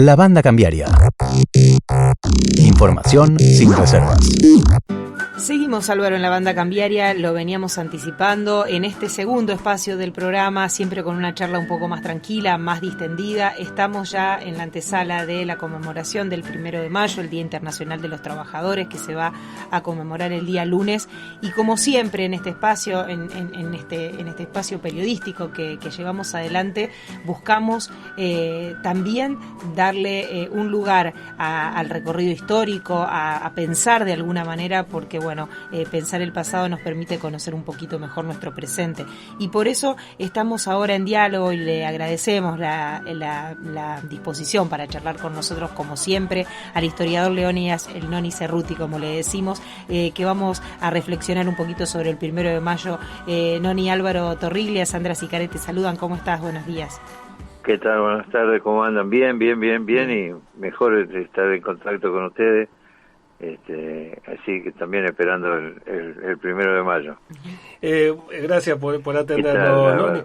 La Banda Cambiaria. Información sin reservas. Seguimos, Álvaro, en La Banda Cambiaria, lo veníamos anticipando en este segundo espacio del programa, siempre con una charla un poco más tranquila, más distendida. Estamos ya en la antesala de la conmemoración del 1 de mayo, el Día Internacional de los Trabajadores, que se va a conmemorar el día lunes. Y como siempre en este espacio, en este espacio periodístico que llevamos adelante, buscamos también darle un lugar al recorrido histórico, a pensar de alguna manera, porque pensar el pasado nos permite conocer un poquito mejor nuestro presente. Y por eso estamos ahora en diálogo y le agradecemos la disposición para charlar con nosotros, como siempre, al historiador Leónidas El Noni Cerruti, como le decimos, que vamos a reflexionar un poquito sobre el 1 de mayo. Noni, Álvaro Torriglia, Sandra Sicaré te saludan. ¿Cómo estás? Buenos días. ¿Qué tal? Buenas tardes, ¿cómo andan? Bien, y mejor estar en contacto con ustedes. Así que también esperando el 1 de mayo. Gracias por atendernos, ¿no?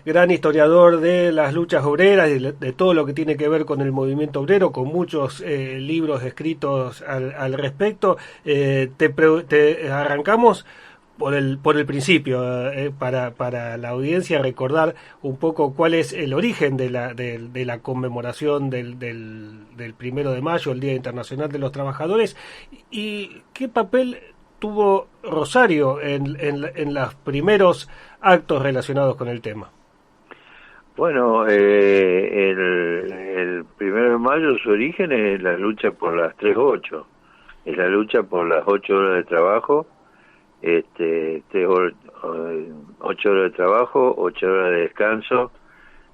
Gran historiador de las luchas obreras y de todo lo que tiene que ver con el movimiento obrero, con muchos libros escritos al respecto. Te arrancamos por el principio, para la audiencia recordar un poco cuál es el origen de la conmemoración del 1 de mayo, el Día Internacional de los Trabajadores, y qué papel tuvo Rosario en los primeros actos relacionados con el tema. Bueno, el 1 de mayo su origen es la lucha por las 3-8, es la lucha por las 8 horas de trabajo, 8 horas de trabajo, 8 horas de descanso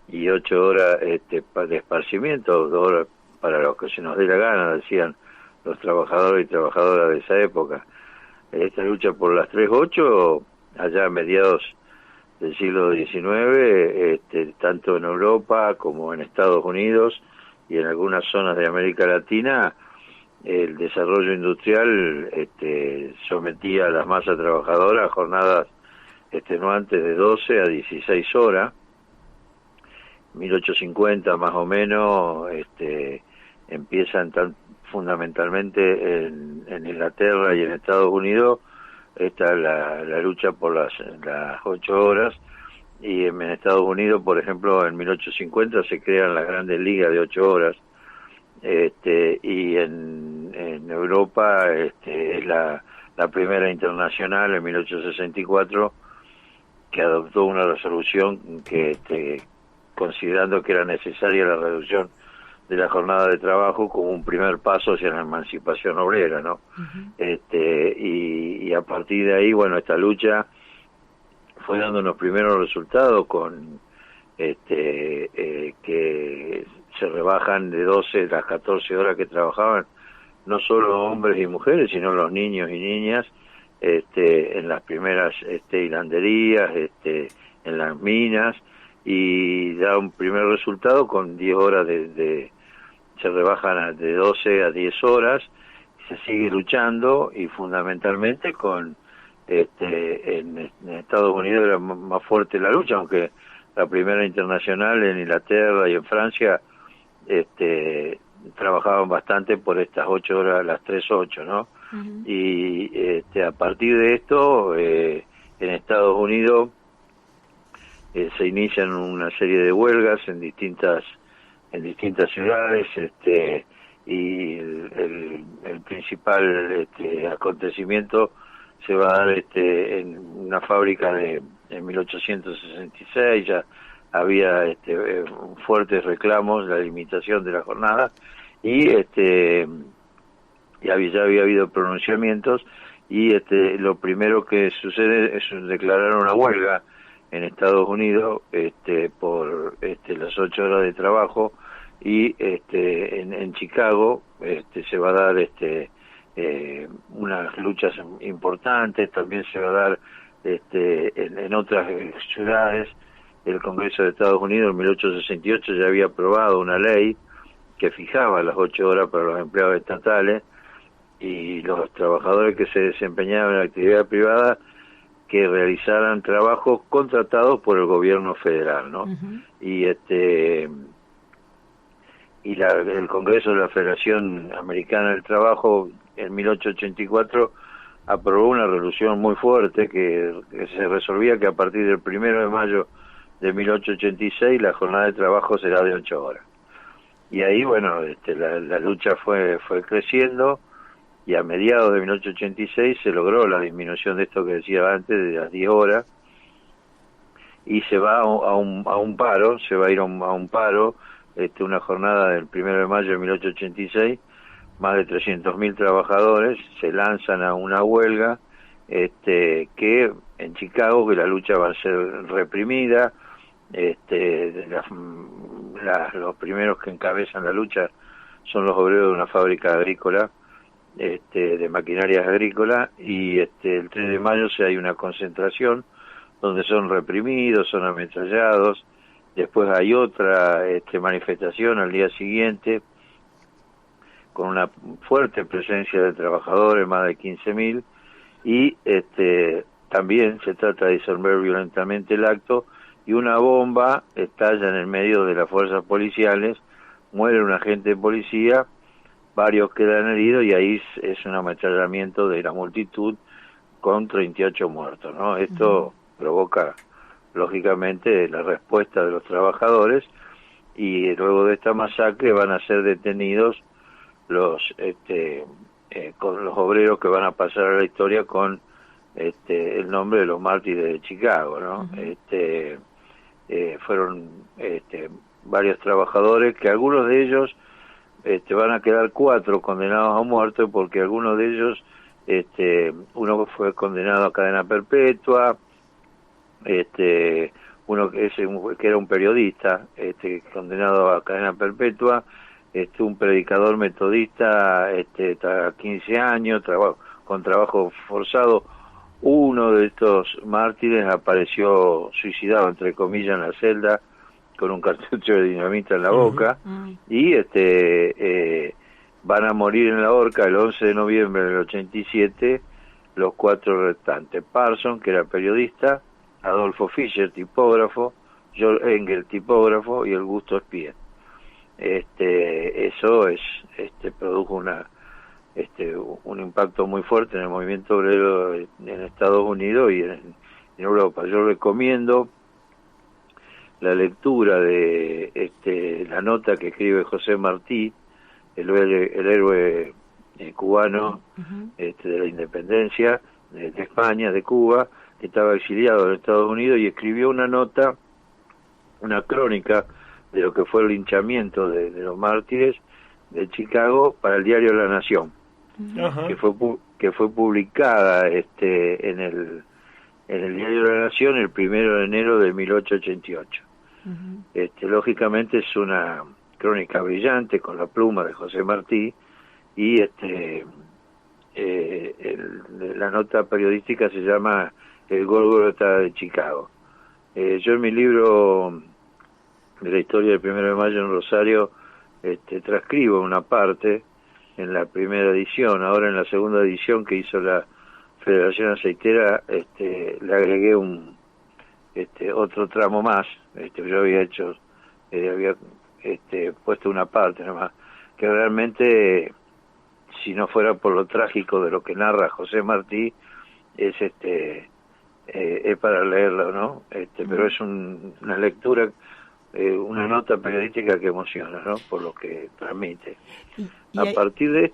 y 8 horas de esparcimiento, 2 horas para lo que se nos dé la gana, decían los trabajadores y trabajadoras de esa época. Esta lucha por las 3-8, allá a mediados del siglo XIX, tanto en Europa como en Estados Unidos y en algunas zonas de América Latina, el desarrollo industrial sometía a las masas trabajadoras a jornadas extenuantes de 12 a 16 horas. 1850 más o menos empiezan fundamentalmente en Inglaterra y en Estados Unidos la lucha por las 8 horas, y en Estados Unidos, por ejemplo, en 1850 se crean las grandes ligas de 8 horas. Y en Europa es la primera internacional en 1864 que adoptó una resolución que considerando que era necesaria la reducción de la jornada de trabajo como un primer paso hacia la emancipación obrera, ¿no? Uh-huh. Y a partir de ahí, bueno, esta lucha fue dando unos primeros resultados con que se rebajan de 12 las 14 horas que trabajaban no solo hombres y mujeres, sino los niños y niñas, en las primeras hilanderías, en las minas, y da un primer resultado con 10 horas se rebajan de 12 a 10 horas, se sigue luchando, y fundamentalmente con en Estados Unidos era más fuerte la lucha, aunque la primera internacional en Inglaterra y en Francia trabajaban bastante por estas 8 horas, las 3-8, ¿no? Uh-huh. Y a partir de esto, en Estados Unidos se inician una serie de huelgas en distintas ciudades, y el principal acontecimiento se va a dar en una fábrica en 1866. Ya había fuertes reclamos, la limitación de la jornada, y ya había habido pronunciamientos, y lo primero que sucede es declarar una huelga en Estados Unidos por las 8 horas de trabajo, y en Chicago se va a dar unas luchas importantes. También se va a dar en otras ciudades. El Congreso de Estados Unidos en 1868 ya había aprobado una ley que fijaba las 8 horas para los empleados estatales, y los trabajadores que se desempeñaban en la actividad privada que realizaran trabajos contratados por el gobierno federal, ¿no? Uh-huh. Y y el Congreso de la Federación Americana del Trabajo en 1884 aprobó una resolución muy fuerte que se resolvía que a partir del 1 de mayo de 1886 la jornada de trabajo será de 8 horas. Y ahí, bueno, la lucha fue creciendo, y a mediados de 1886 se logró la disminución de esto que decía antes, de las 10 horas, y se va a un paro, se va a ir a un paro, una jornada del 1 de mayo de 1886, más de 300.000 trabajadores se lanzan a una huelga, que en Chicago, que la lucha va a ser reprimida, los primeros que encabezan la lucha son los obreros de una fábrica agrícola, de maquinarias agrícolas, y el 3 de mayo hay una concentración donde son reprimidos, son ametrallados. Después hay otra manifestación al día siguiente con una fuerte presencia de trabajadores, más de 15.000, y también se trata de disolver violentamente el acto, y una bomba estalla en el medio de las fuerzas policiales, muere un agente de policía, varios quedan heridos, y ahí es un ametrallamiento de la multitud con 38 muertos, ¿no? Esto provoca, lógicamente, la respuesta de los trabajadores, y luego de esta masacre van a ser detenidos con los obreros que van a pasar a la historia con el nombre de los mártires de Chicago, ¿no? Fueron varios trabajadores, que algunos de ellos van a quedar 4 condenados a muerte, porque algunos de ellos, uno fue condenado a cadena perpetua, uno que era un periodista, condenado a cadena perpetua, un predicador metodista, 15 años, con trabajo forzado. Uno de estos mártires apareció suicidado, entre comillas, en la celda, con un cartucho de dinamita en la boca, y van a morir en la horca el 11 de noviembre del 87 los 4 restantes: Parson, que era periodista, Adolfo Fischer, tipógrafo, George Engel, tipógrafo, y el Augusto Spies. Eso produjo un impacto muy fuerte en el movimiento obrero en Estados Unidos y en Europa. Yo recomiendo la lectura de la nota que escribe José Martí, el héroe cubano de la independencia de España, de Cuba, que estaba exiliado en Estados Unidos, y escribió una nota, una crónica de lo que fue el linchamiento de los mártires de Chicago para el diario La Nación, que fue publicada en el diario La Nación el 1 de enero de 1888. Lógicamente es una crónica brillante con la pluma de José Martí, y la nota periodística se llama El Gólgota de Chicago. Yo en mi libro de la historia del 1 de mayo en Rosario transcribo una parte en la primera edición. Ahora en la segunda edición que hizo la Federación Aceitera, le agregué otro tramo más. Yo había hecho, puesto una parte nomás, que realmente, si no fuera por lo trágico de lo que narra José Martí, es para leerlo, ¿no? Pero es una lectura, una nota periodística que emociona, ¿no? Por lo que transmite. A partir de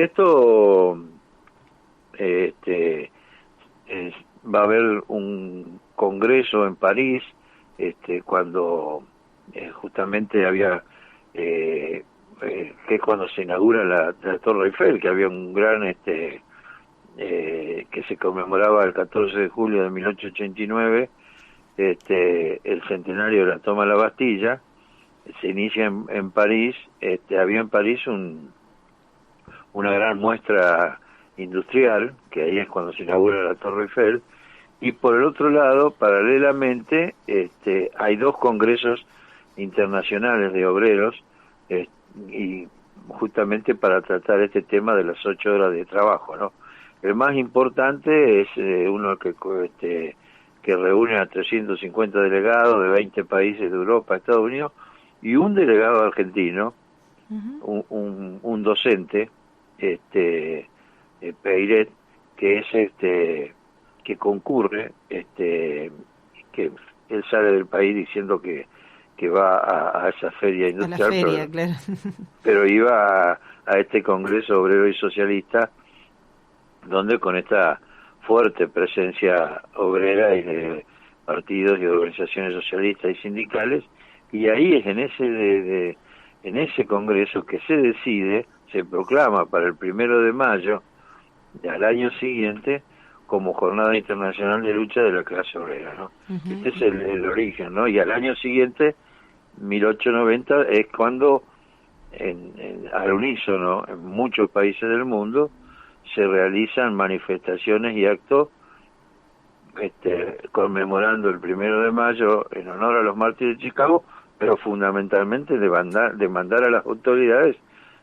esto, va a haber un congreso en París, cuando justamente había, que es cuando se inaugura la Torre Eiffel, que había un gran, que se conmemoraba el 14 de julio de 1889, el centenario de la toma de la Bastilla. Se inicia en París. Había en París una gran muestra industrial, que ahí es cuando se inaugura la Torre Eiffel, y por el otro lado, paralelamente, hay 2 congresos internacionales de obreros, y justamente para tratar este tema de las 8 horas de trabajo, ¿no? El más importante es uno que reúne a 350 delegados de 20 países de Europa, Estados Unidos, y un delegado argentino, un docente, Peiret, que es que concurre, que él sale del país diciendo que va a esa feria industrial, a la feria, claro. Pero iba a este Congreso Obrero y Socialista, donde con esta fuerte presencia obrera y de partidos y organizaciones socialistas y sindicales, y ahí es en ese Congreso que se decide, se proclama para el 1 de mayo al año siguiente como Jornada Internacional de Lucha de la Clase Obrera, ¿no? Este es el origen, ¿no? Y al año siguiente, 1890, es cuando al unísono en muchos países del mundo se realizan manifestaciones y actos conmemorando el 1 de mayo en honor a los mártires de Chicago, pero fundamentalmente de mandar a las autoridades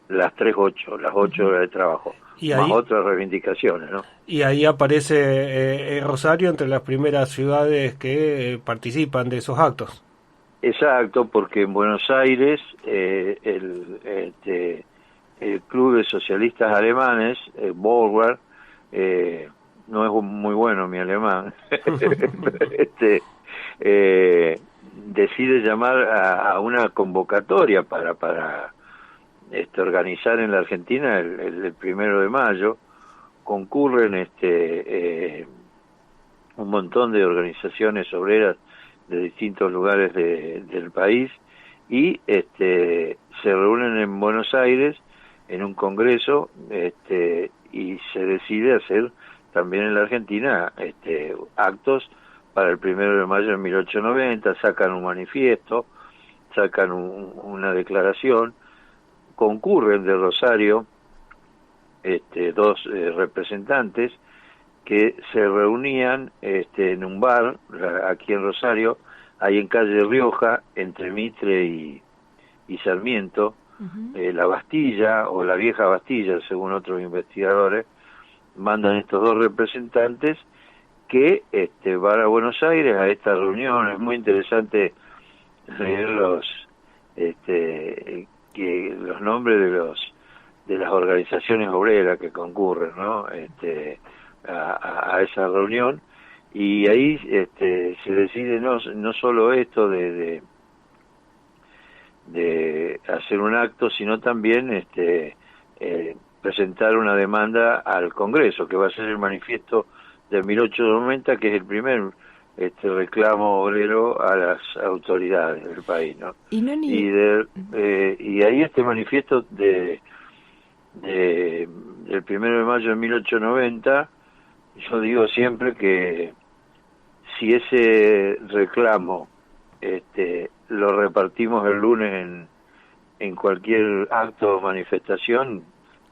las 8 horas de trabajo, y más otras reivindicaciones, ¿no? Y ahí aparece Rosario entre las primeras ciudades que participan de esos actos. Exacto, porque en Buenos Aires el Club de Socialistas Alemanes, Bauer, no es muy bueno mi alemán, decide llamar a una convocatoria para organizar en la Argentina el 1 de mayo. Concurren un montón de organizaciones obreras de distintos lugares del país y se reúnen en Buenos Aires en un congreso y se decide hacer también en la Argentina actos para el 1 de mayo de 1890, sacan un manifiesto, sacan una declaración, concurren de Rosario dos representantes que se reunían en un bar aquí en Rosario, ahí en calle Rioja, entre Mitre y Sarmiento, la Bastilla o la vieja Bastilla, según otros investigadores, mandan estos dos representantes que van a Buenos Aires a esta reunión. Es muy interesante leer los nombres de las organizaciones obreras que concurren, ¿no? A esa reunión, y ahí se decide no solo esto de hacer un acto, sino también presentar una demanda al Congreso, que va a ser el manifiesto de 1890, que es el primer reclamo obrero a las autoridades del país, ¿no? Y ahí este manifiesto del 1 de mayo de 1890, yo digo siempre que si ese reclamo lo repartimos el lunes en cualquier acto o manifestación,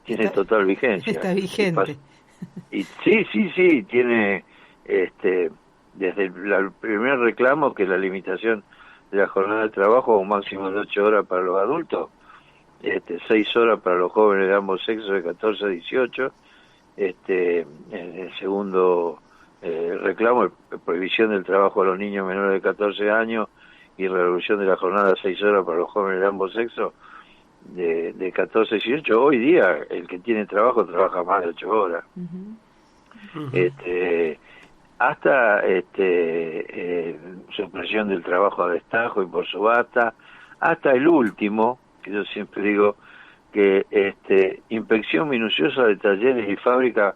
tiene total vigencia. Está vigente. Y sí, tiene desde el primer reclamo, que es la limitación de la jornada de trabajo a un máximo de 8 horas para los adultos, 6 horas para los jóvenes de ambos sexos de 14 a 18, en el segundo reclamo, prohibición del trabajo a los niños menores de 14 años y reducción de la jornada a 6 horas para los jóvenes de ambos sexos de 14 a 18. Hoy día el que tiene trabajo trabaja más de 8 horas. Hasta supresión del trabajo a destajo y por subasta, hasta el último, que yo siempre digo que inspección minuciosa de talleres y fábricas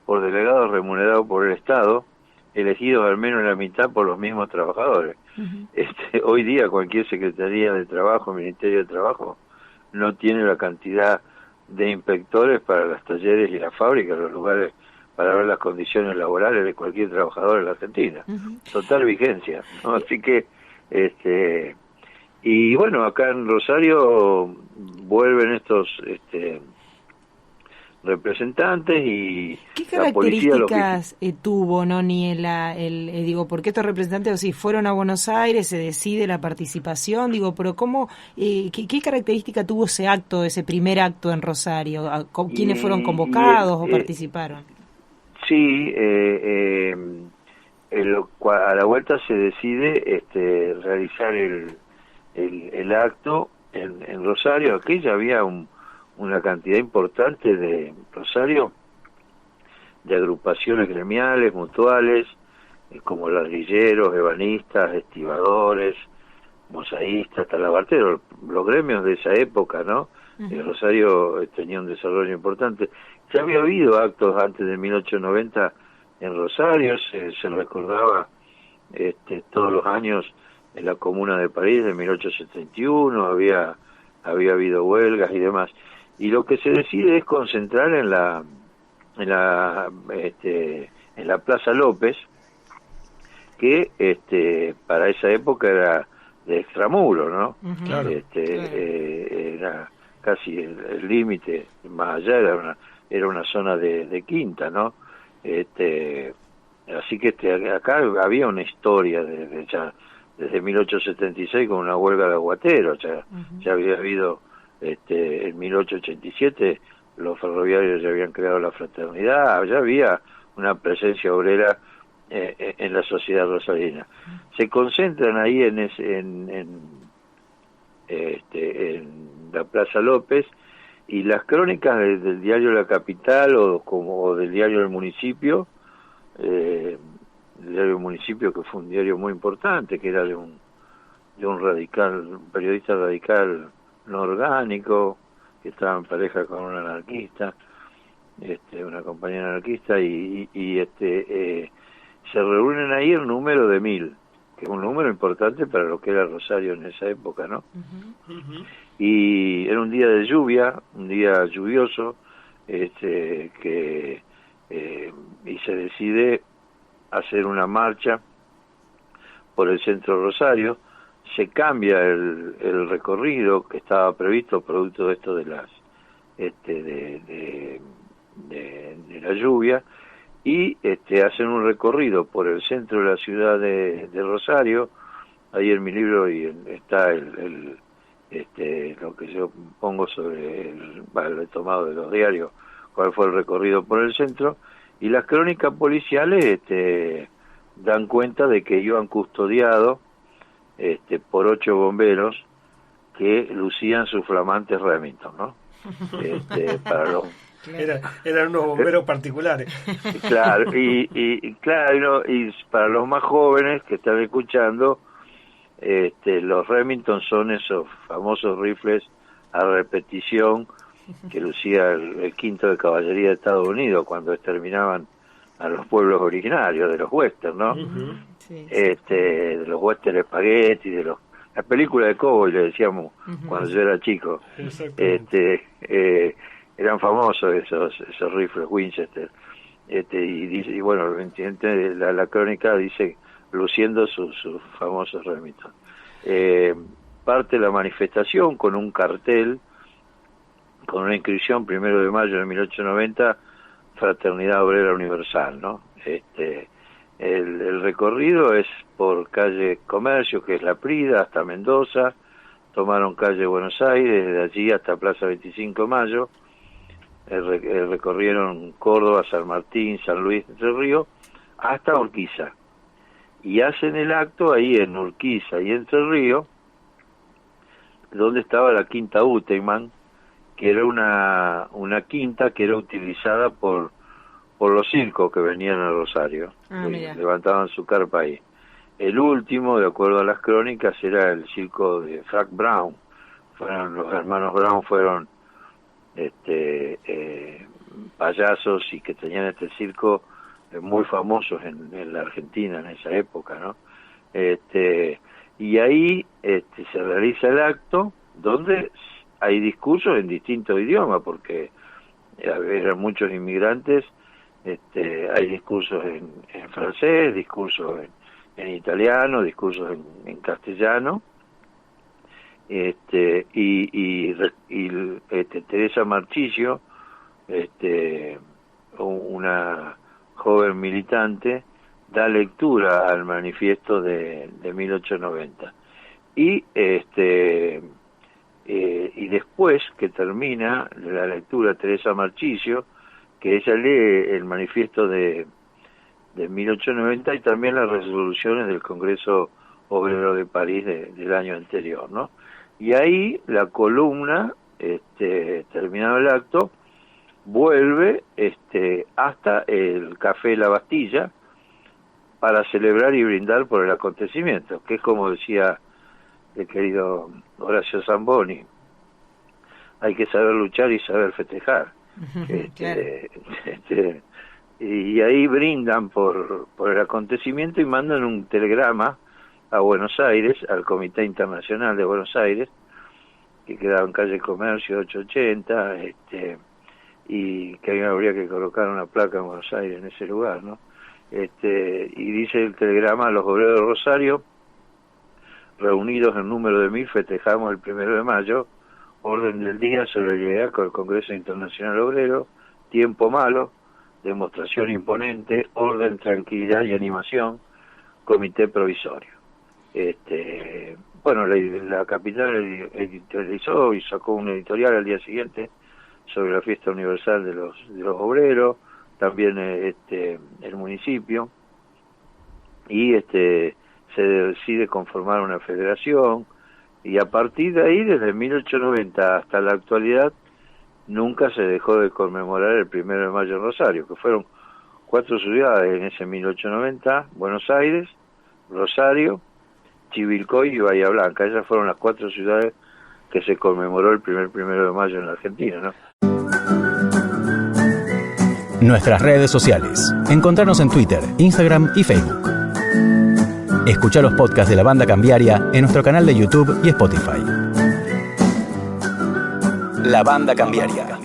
por delegados remunerados por el Estado, elegidos al menos la mitad por los mismos trabajadores. Hoy día cualquier Secretaría de Trabajo, Ministerio de Trabajo, no tiene la cantidad de inspectores para los talleres y las fábricas, los lugares para ver las condiciones laborales de cualquier trabajador en la Argentina. Total vigencia, ¿no? Así que, y bueno, acá en Rosario vuelven estos representantes y ¿qué características tuvo, Noni, digo, porque estos representantes fueron a Buenos Aires, se decide la participación, digo, pero cómo, qué característica tuvo ese acto, ese primer acto en Rosario? ¿Quiénes fueron convocados o participaron? Sí, a la vuelta se decide realizar el acto en Rosario, aquella había una cantidad importante de Rosario, de agrupaciones gremiales, mutuales, como ladrilleros, ebanistas, estibadores, mosaístas, talabarteros, los gremios de esa época, ¿no? Rosario tenía un desarrollo importante. Ya había habido actos antes de 1890 en Rosario, se recordaba todos los años en la Comuna de París de 1871, había habido huelgas y demás. Y lo que se decide es concentrar en la Plaza López, que para esa época era de extramuro, ¿no? Claro. Era casi el límite, más allá era una zona de quinta, ¿no? Así que acá había una historia ya desde 1876 con una huelga de aguateros, ya había habido en 1887 los ferroviarios ya habían creado la fraternidad, ya había una presencia obrera en la sociedad rosarina. Se concentran ahí en la Plaza López, y las crónicas del diario La Capital o del diario El Municipio, el diario El Municipio, que fue un diario muy importante, que era de un periodista radical no orgánico, que estaba en pareja con un anarquista, una compañera anarquista, y se reúnen ahí el número de 1000, que es un número importante para lo que era Rosario en esa época, ¿no? Y era un día de lluvia, un día lluvioso, y se decide hacer una marcha por el centro de Rosario. Se cambia el recorrido que estaba previsto producto de esto de las de la lluvia, y hacen un recorrido por el centro de la ciudad de Rosario. Ahí en mi libro está lo que yo pongo sobre lo he tomado de los diarios, cuál fue el recorrido por el centro, y las crónicas policiales dan cuenta de que iban custodiados por 8 bomberos que lucían sus flamantes Remington, ¿no? Para los eran unos bomberos particulares. Claro, y para los más jóvenes que están escuchando, los Remington son esos famosos rifles a repetición que lucía el quinto de caballería de Estados Unidos cuando exterminaban a los pueblos originarios de los westerns, ¿no? De los western spaghetti, las películas de cowboy, le decíamos cuando yo era chico. Eran famosos esos rifles Winchester, y bueno, la crónica dice luciendo sus famosos Remington. Parte la manifestación con un cartel, con una inscripción 1 de mayo de 1890, Fraternidad Obrera Universal, ¿no? El recorrido es por calle Comercio, que es La Prida, hasta Mendoza. Tomaron calle Buenos Aires, desde allí hasta Plaza 25 de Mayo. Recorrieron Córdoba, San Martín, San Luis, Entre Ríos, hasta Urquiza. Y hacen el acto ahí en Urquiza y Entre Ríos, donde estaba la Quinta Uteyman, que era una quinta que era utilizada por los circos que venían a Rosario. Levantaban su carpa ahí. El último, de acuerdo a las crónicas, era el circo de Frank Brown. Los hermanos Brown fueron payasos y que tenían este circo muy famosos en la Argentina en esa época, ¿no? Y ahí se realiza el acto donde hay discursos en distintos idiomas, porque eran muchos inmigrantes. Hay discursos en francés, discursos en italiano, discursos en castellano, y Teresa Marchisio, una joven militante, da lectura al manifiesto de 1890, y después que termina la lectura Teresa Marchisio, que ella lee el manifiesto de 1890 y también las resoluciones del Congreso Obrero de París del año anterior, ¿no? Y ahí la columna, terminado el acto, vuelve hasta el Café La Bastilla para celebrar y brindar por el acontecimiento, que es como decía el querido Horacio Zamboni, hay que saber luchar y saber festejar. Claro. Y ahí brindan por el acontecimiento y mandan un telegrama a Buenos Aires, al Comité Internacional de Buenos Aires, que quedaba en calle Comercio 880, y que habría que colocar una placa en Buenos Aires en ese lugar, ¿no? Y dice el telegrama: a los obreros de Rosario, reunidos en número de 1000, festejamos el 1 de mayo, orden del día, solidaridad con el Congreso Internacional Obrero, tiempo malo, demostración imponente, orden, tranquilidad y animación, comité provisorio. Bueno, la capital editorializó y sacó un editorial al día siguiente sobre la fiesta universal de los obreros, también el municipio, y se decide conformar una federación, y a partir de ahí, desde 1890 hasta la actualidad, nunca se dejó de conmemorar el 1 de mayo en Rosario, que fueron 4 ciudades en ese 1890, Buenos Aires, Rosario, Chivilcoy y Bahía Blanca. Esas fueron las 4 ciudades que se conmemoró el 1 de mayo en la Argentina, ¿no? Nuestras redes sociales. Encontrarnos en Twitter, Instagram y Facebook. Escuchá los podcasts de La Banda Cambiaria en nuestro canal de YouTube y Spotify. La Banda Cambiaria.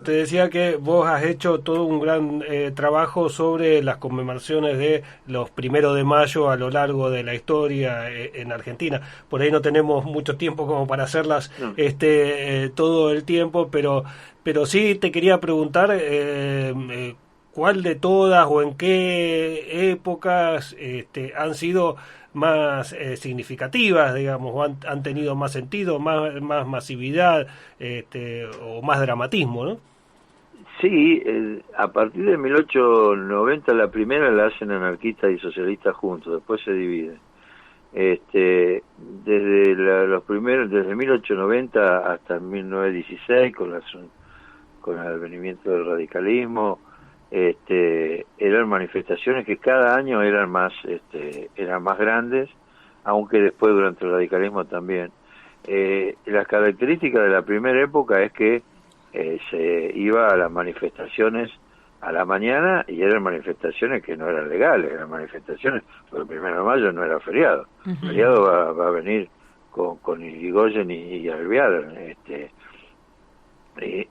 Te decía que vos has hecho todo un gran trabajo sobre las conmemoraciones de los 1 de mayo a lo largo de la historia en Argentina. Por ahí no tenemos mucho tiempo como para hacerlas todo el tiempo, pero sí te quería preguntar cuál de todas o en qué épocas han sido más significativas, digamos, o han tenido más sentido, más masividad o más dramatismo, ¿no? Sí, a partir de 1890 la primera la hacen anarquistas y socialistas juntos, después se dividen. Desde desde 1890 hasta 1916, con el advenimiento del radicalismo, eran manifestaciones que cada año eran más grandes, aunque después durante el radicalismo también. Las características de la primera época es que se iba a las manifestaciones a la mañana y eran manifestaciones que no eran legales, eran manifestaciones, porque el 1 de mayo no era feriado. El feriado va a venir con Irigoyen y Alvear,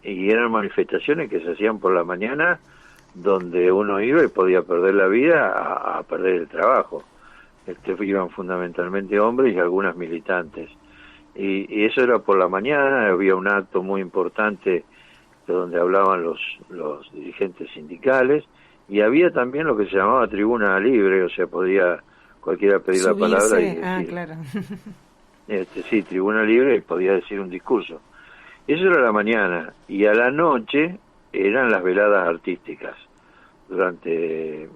y eran manifestaciones que se hacían por la mañana, donde uno iba y podía perder la vida a perder el trabajo. Iban fundamentalmente hombres y algunas militantes. Y eso era por la mañana, había un acto muy importante donde hablaban los dirigentes sindicales, y había también lo que se llamaba tribuna libre, o sea, podía cualquiera pedir subirse, la palabra y decir, claro. Sí, tribuna libre, y podía decir un discurso. Eso era la mañana, y a la noche eran las veladas artísticas, durante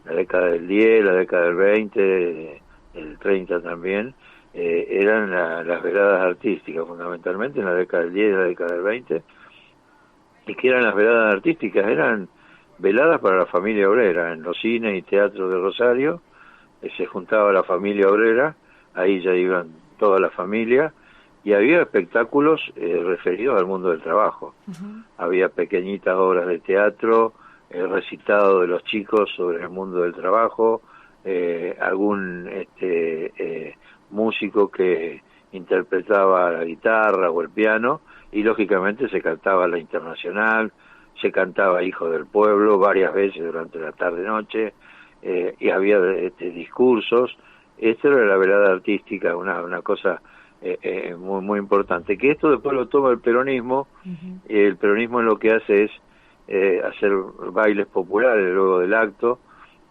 la década del 10, la década del 20, el 30 también, eran las veladas artísticas, fundamentalmente en la década del 10 y la década del 20. ¿Y qué eran las veladas artísticas? Eran veladas para la familia obrera. En los cines y teatros de Rosario se juntaba la familia obrera, ahí ya iban toda la familia, y había espectáculos referidos al mundo del trabajo. Había pequeñitas obras de teatro, recitado de los chicos sobre el mundo del trabajo, algún músico que interpretaba la guitarra o el piano, y lógicamente se cantaba la Internacional, se cantaba Hijo del Pueblo varias veces durante la tarde-noche, y había discursos. Esto era la velada artística, una cosa muy muy importante, que esto después lo toma el peronismo. El peronismo lo que hace es hacer bailes populares luego del acto,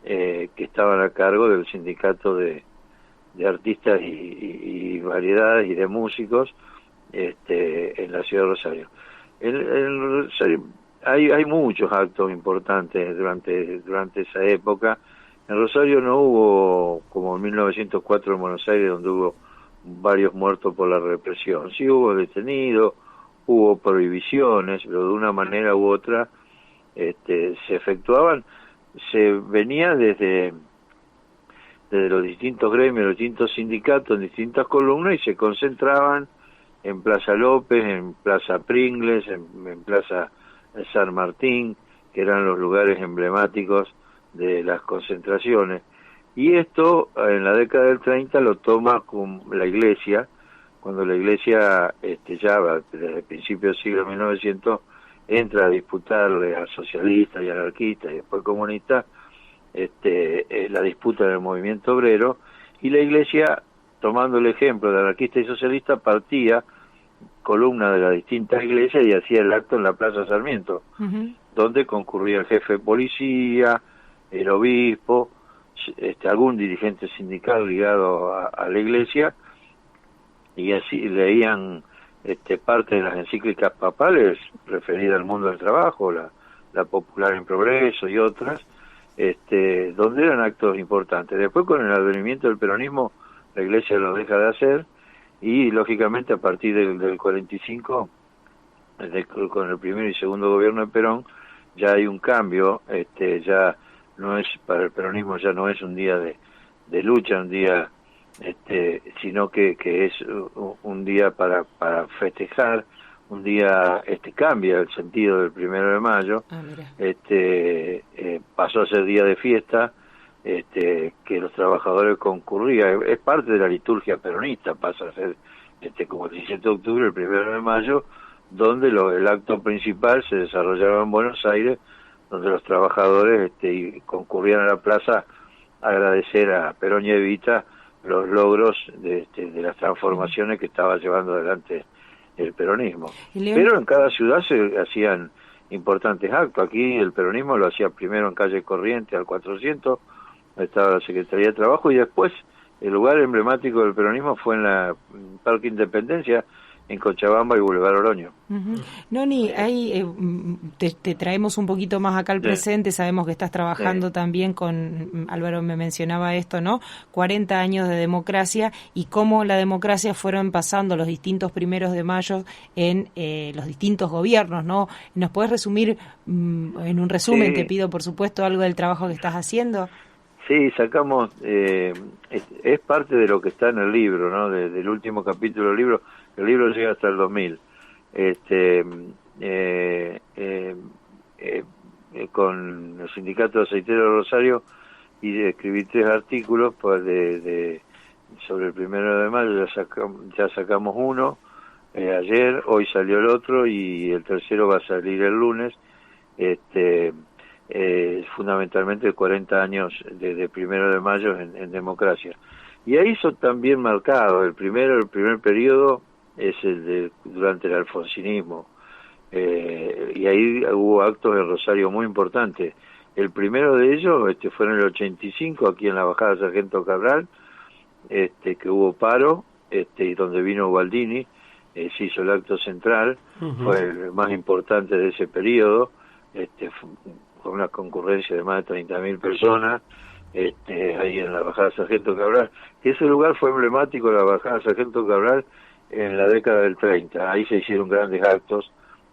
que estaban a cargo del sindicato de artistas y variedades y de músicos en la ciudad de Rosario. En Rosario hay muchos actos importantes durante esa época. En Rosario no hubo, como en 1904 en Buenos Aires, donde hubo varios muertos por la represión. Sí hubo detenidos, hubo prohibiciones, pero de una manera u otra se efectuaban, se venía desde los distintos gremios, los distintos sindicatos, en distintas columnas, y se concentraban en Plaza López, en Plaza Pringles, en Plaza San Martín, que eran los lugares emblemáticos de las concentraciones. Y esto en la década del 30 lo toma con la Iglesia, cuando la Iglesia ya desde el principio del siglo 1900 entra a disputarle a socialistas y anarquistas y después comunistas la disputa del movimiento obrero, y la Iglesia, tomando el ejemplo de anarquista y socialista, partía columna de las distintas iglesias y hacía el acto en la Plaza Sarmiento, donde concurría el jefe de policía, el obispo, algún dirigente sindical ligado a la Iglesia, y así leían parte de las encíclicas papales referidas al mundo del trabajo, la Popular en Progreso y otras, donde eran actos importantes. Después, con el advenimiento del peronismo, la Iglesia lo deja de hacer, y lógicamente a partir del 45, con el primero y segundo gobierno de Perón, ya hay un cambio. Ya no es, para el peronismo ya no es un día de lucha, un día sino que es un día para festejar, un día cambia el sentido del 1 de mayo. Pasó a ser día de fiesta, que los trabajadores concurrían, es parte de la liturgia peronista, pasa a ser como el 17 de octubre, el 1 de mayo, donde el acto principal se desarrollaba en Buenos Aires, donde los trabajadores concurrían a la plaza a agradecer a Perón y Evita los logros de las transformaciones que estaba llevando adelante el peronismo. Pero en cada ciudad se hacían importantes actos. Aquí el peronismo lo hacía primero en calle Corrientes, al 400, estaba la Secretaría de Trabajo, y después el lugar emblemático del peronismo fue en la Parque Independencia, en Cochabamba y Boulevard Oroño. Noni, ahí te traemos un poquito más acá al presente. Sabemos que estás trabajando también con, Álvaro me mencionaba esto, ¿no? 40 años de democracia, y cómo la democracia fueron pasando los distintos 1 de mayo en los distintos gobiernos, ¿no? ¿Nos puedes resumir en un resumen? Te pido, por supuesto, algo del trabajo que estás haciendo. Sí, sacamos, es parte de lo que está en el libro, ¿no? Del último capítulo del libro. El libro llega hasta el 2000. Con el Sindicato de Aceiteros de Rosario, y escribí 3 artículos sobre el 1 de mayo. Ya sacamos uno ayer, hoy salió el otro, y el tercero va a salir el lunes. Fundamentalmente 40 años de 1 de mayo en democracia. Y ahí son también marcados. El primer periodo es durante el alfonsinismo, y ahí hubo actos en Rosario muy importantes. El primero de ellos fue en el 85, aquí en la Bajada Sargento Cabral, que hubo paro, y donde vino Gualdini, se hizo el acto central. Fue el más importante de ese periodo, con una concurrencia de más de 30.000 personas, ahí en la Bajada Sargento Cabral. Ese lugar fue emblemático, la Bajada Sargento Cabral, en la década del 30. Ahí se hicieron grandes actos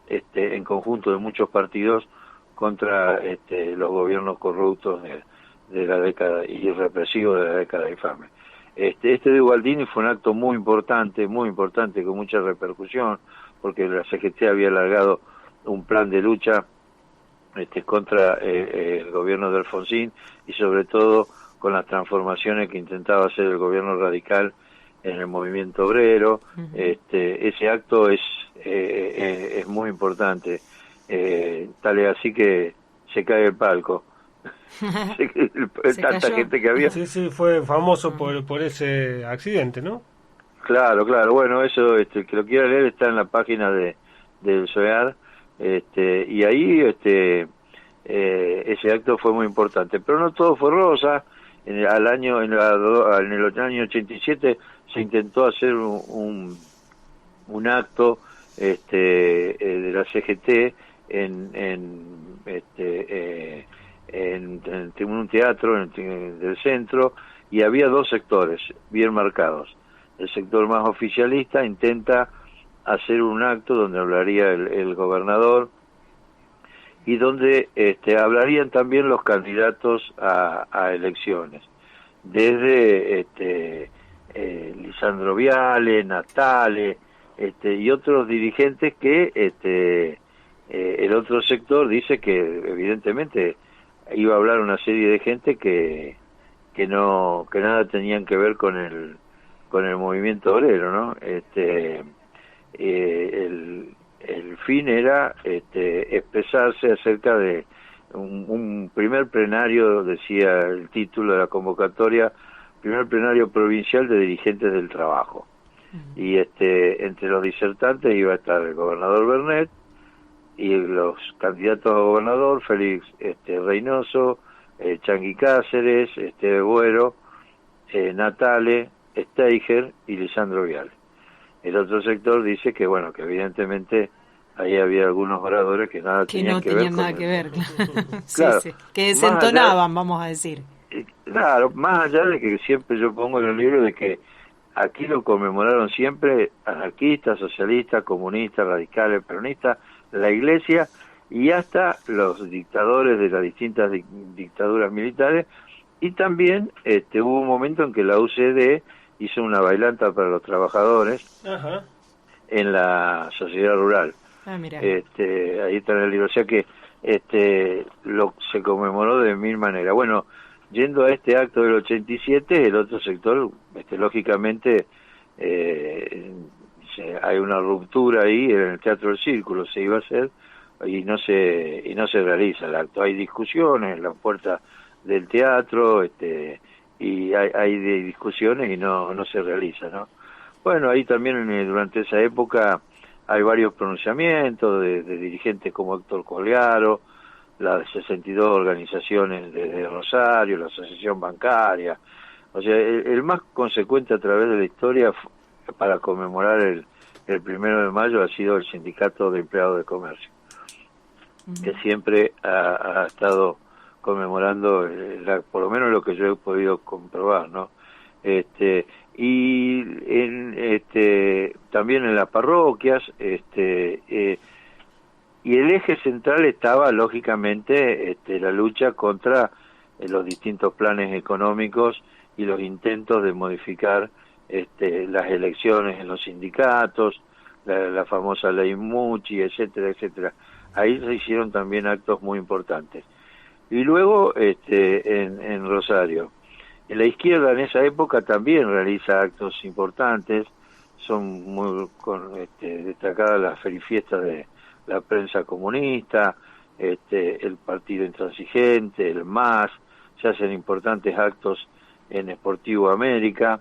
en conjunto de muchos partidos contra los gobiernos corruptos de la década y represivos de la década infame. De Gualdini fue un acto muy importante, con mucha repercusión, porque la CGT había alargado un plan de lucha contra el gobierno de Alfonsín, y sobre todo con las transformaciones que intentaba hacer el gobierno radical en el movimiento obrero. Ese acto es muy importante, tal es así que se cae el palco. Tanta gente que había. Sí, fue famoso por ese accidente, ¿no? Claro, bueno, eso, que lo quiera leer, está en la página del SOEAR, y ahí ese acto fue muy importante, pero no todo fue rosa. En el año 87 se intentó hacer un acto de la CGT en un teatro del centro, y había 2 sectores bien marcados. el sector más oficialista intenta hacer un acto donde hablaría el gobernador y donde hablarían también los candidatos a elecciones, desde Lisandro Viale, Natale, y otros dirigentes que el otro sector dice que evidentemente iba a hablar una serie de gente que nada tenían que ver con el movimiento obrero, ¿no? El fin era expresarse acerca de un primer plenario, decía el título de la convocatoria, primer plenario provincial de dirigentes del trabajo. Y entre los disertantes iba a estar el gobernador Bernet y los candidatos a gobernador, Félix Reynoso, Chanqui Cáceres, Buero, Natale, Steiger y Lisandro Viale. El otro sector dice que bueno, que evidentemente ahí había algunos oradores que nada tenían que ver. Que no tenían nada que ver, claro. Sí, que desentonaban, vamos a decir. Claro, más allá de que siempre yo pongo en el libro de que aquí lo conmemoraron siempre anarquistas, socialistas, comunistas, radicales, peronistas, la iglesia y hasta los dictadores de las distintas dictaduras militares, y también hubo un momento en que la UCD hizo una bailanta para los trabajadores. Ajá. En la sociedad rural. Mira. Ahí está en el libro, o sea que se conmemoró de mil maneras. Bueno, yendo a este acto del 87, el otro sector, lógicamente, hay una ruptura ahí en el Teatro del Círculo, se iba a hacer y no se realiza el acto. Hay discusiones en la puerta del teatro, y hay discusiones y no se realiza, ¿no? Bueno, ahí también durante esa época hay varios pronunciamientos de dirigentes como Héctor Cogliaro, las 62 organizaciones de Rosario, la Asociación Bancaria. O sea, el más consecuente a través de la historia para conmemorar el 1 de mayo ha sido el Sindicato de Empleados de Comercio, que siempre ha estado conmemorando, por lo menos lo que yo he podido comprobar, ¿no? Y también en las parroquias, y el eje central estaba lógicamente la lucha contra los distintos planes económicos y los intentos de modificar las elecciones en los sindicatos, la famosa ley Mucci, etcétera, etcétera. Ahí se hicieron también actos muy importantes. Y luego en Rosario, la izquierda en esa época también realiza actos importantes, son muy destacadas las ferifiestas de la prensa comunista, el Partido Intransigente, el MAS, se hacen importantes actos en Sportivo América,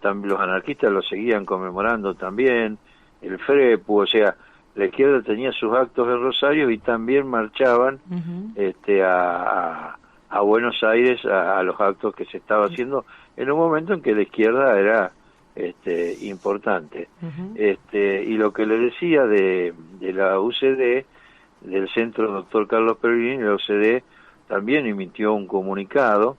también los anarquistas lo seguían conmemorando también, el FREPU, o sea, la izquierda tenía sus actos en Rosario y también marchaban a Buenos Aires a los actos que se estaba haciendo en un momento en que la izquierda era importante. Y lo que le decía de la UCD, del Centro Dr. Carlos Pergolini, la UCD también emitió un comunicado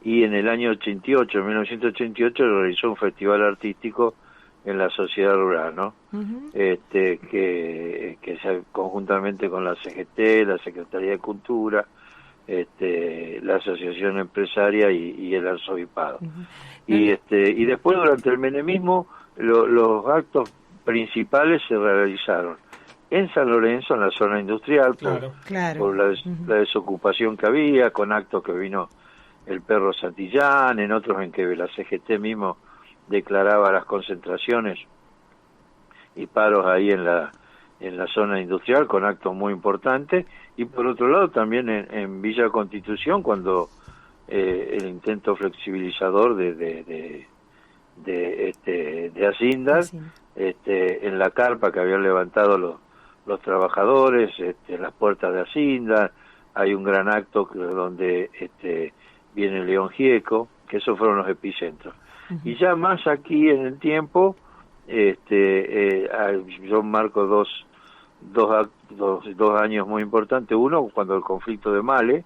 y en el año 1988 realizó un festival artístico en la sociedad rural, ¿no? Que conjuntamente con la CGT, la Secretaría de Cultura, la Asociación Empresaria y el Arzobispado. Y después durante el menemismo los actos principales se realizaron en San Lorenzo, en la zona industrial, por la desocupación que había, con actos que vino el Perro Santillán, en otros en que la CGT mismo declaraba las concentraciones y paros ahí en la zona industrial con actos muy importantes, y por otro lado también en Villa Constitución, cuando el intento flexibilizador de Hacienda, en la carpa que habían levantado los trabajadores, las puertas de Hacienda, hay un gran acto donde viene León Gieco, que esos fueron los epicentros. Y ya más aquí en el tiempo, yo marco dos años muy importantes. Uno, cuando el conflicto de Male,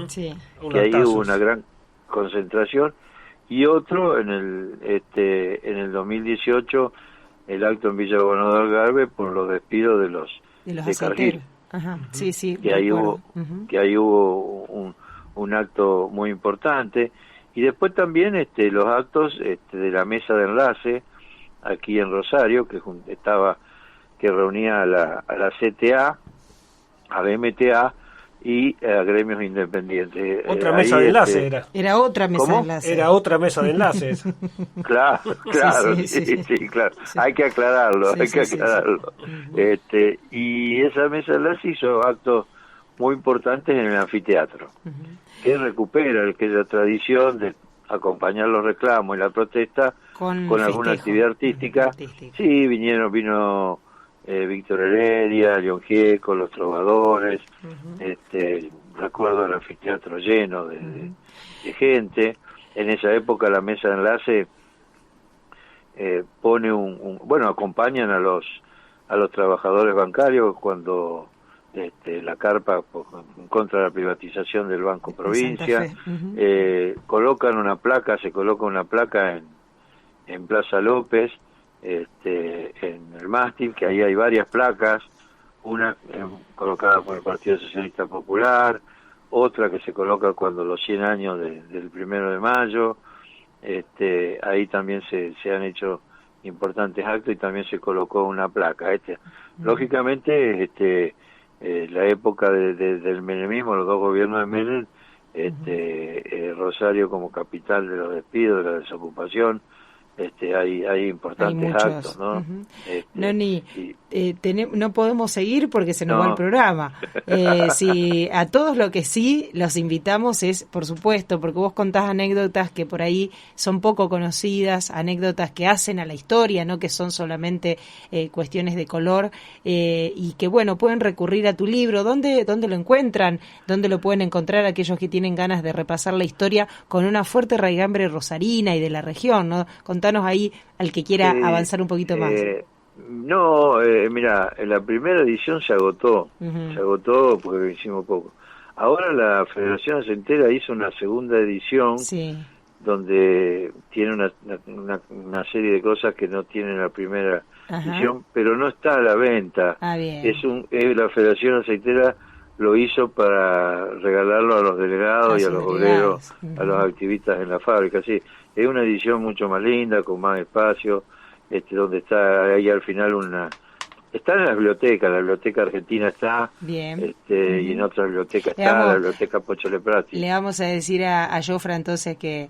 que ahí hubo una gran concentración, y otro en el 2018, el acto en Villa Gobernador Algarve por los despidos de los aceiteros. Ajá, sí, que ahí hubo un acto muy importante, y después también los actos de la mesa de enlace aquí en Rosario, que reunía a la CTA, a la MTA y a gremios independientes. Otra mesa de enlace era otra mesa de enlace. Era otra mesa de enlace. Claro, claro. Sí. Hay que aclararlo, aclararlo. Y esa mesa de enlace hizo actos muy importantes en el anfiteatro, que recupera aquella tradición de acompañar los reclamos y la protesta con alguna actividad artística. Sí, vino Víctor Heredia, León Gieco, los trovadores, recuerdo el anfiteatro lleno de gente. En esa época la mesa de enlace pone acompañan a los trabajadores bancarios cuando la carpa en contra de la privatización del Banco Provincia, se coloca una placa en Plaza López, en el mástil, que ahí hay varias placas, una colocada por el Partido Socialista Popular, otra que se coloca cuando los 100 años del 1 de mayo, ahí también se han hecho importantes actos y también se colocó una placa. Lógicamente, la época del menemismo, los dos gobiernos de Menem, Rosario como capital de los despidos, de la desocupación, hay importantes actos, ¿no? Noni, no podemos seguir porque se nos va el programa. Si a todos lo que sí los invitamos es, por supuesto, porque vos contás anécdotas que por ahí son poco conocidas, anécdotas que hacen a la historia, no que son solamente cuestiones de color, y que pueden recurrir a tu libro. ¿Dónde lo encuentran? ¿Dónde lo pueden encontrar aquellos que tienen ganas de repasar la historia con una fuerte raigambre rosarina y de la región, ¿no? Contanos ahí al que quiera avanzar un poquito más. Mira, en la primera edición se agotó porque hicimos poco. Ahora la Federación Aceitera hizo una segunda edición donde tiene una serie de cosas que no tiene la primera edición, pero no está a la venta. La Federación Aceitera lo hizo para regalarlo a los delegados y a los obreros, a los activistas en la fábrica. Sí, es una edición mucho más linda, con más espacio, donde está ahí al final está en la biblioteca argentina está, bien. Y en otra biblioteca está, la biblioteca Pocho Leprati. Le vamos a decir a Jofra entonces que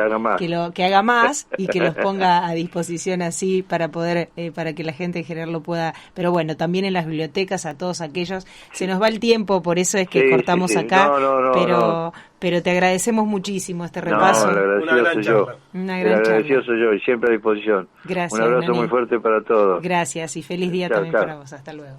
haga más. Que haga más y que los ponga a disposición así para poder, para que la gente en general lo pueda. Pero también en las bibliotecas, a todos aquellos. Se nos va el tiempo, por eso es que cortamos acá. Pero te agradecemos muchísimo este repaso. El agradecido soy yo y siempre a disposición. Gracias. Un abrazo muy fuerte para todos. Gracias y feliz día también para vos. Hasta luego.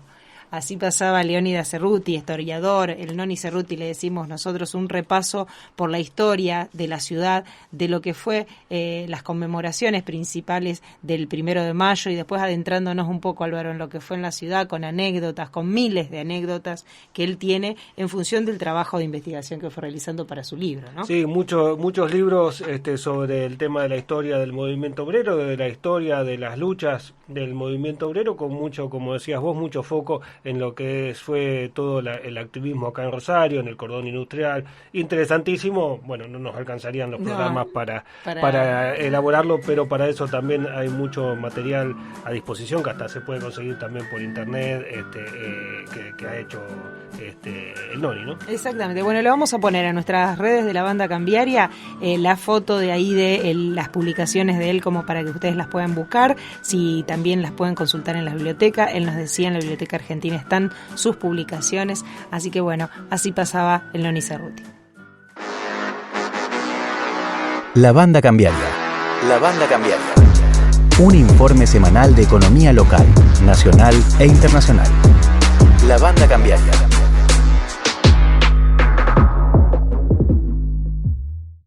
Así pasaba Leónidas Cerruti, historiador, el Noni Cerruti, le decimos nosotros, un repaso por la historia de la ciudad, de lo que fue las conmemoraciones principales del 1 de mayo y después adentrándonos un poco, Álvaro, en lo que fue en la ciudad, con anécdotas, con miles de anécdotas que él tiene en función del trabajo de investigación que fue realizando para su libro, ¿no? Sí, muchos libros sobre el tema de la historia del movimiento obrero, de la historia de las luchas del movimiento obrero, con mucho, como decías vos, mucho foco en lo que fue todo el activismo acá en Rosario, en el cordón industrial. Interesantísimo. No nos alcanzarían los programas para elaborarlo, pero para eso también hay mucho material a disposición que hasta se puede conseguir también por internet, que ha hecho el Noni, ¿no? Exactamente. Le vamos a poner a nuestras redes de la Banda Cambiaria la foto de ahí de las publicaciones de él, como para que ustedes las puedan buscar. Si también las pueden consultar en la biblioteca. Él nos decía, en la Biblioteca Argentina están sus publicaciones, así que así pasaba el Noni Cerruti. La Banda Cambiaria. Un informe semanal de economía local, nacional e internacional. La Banda Cambiaria.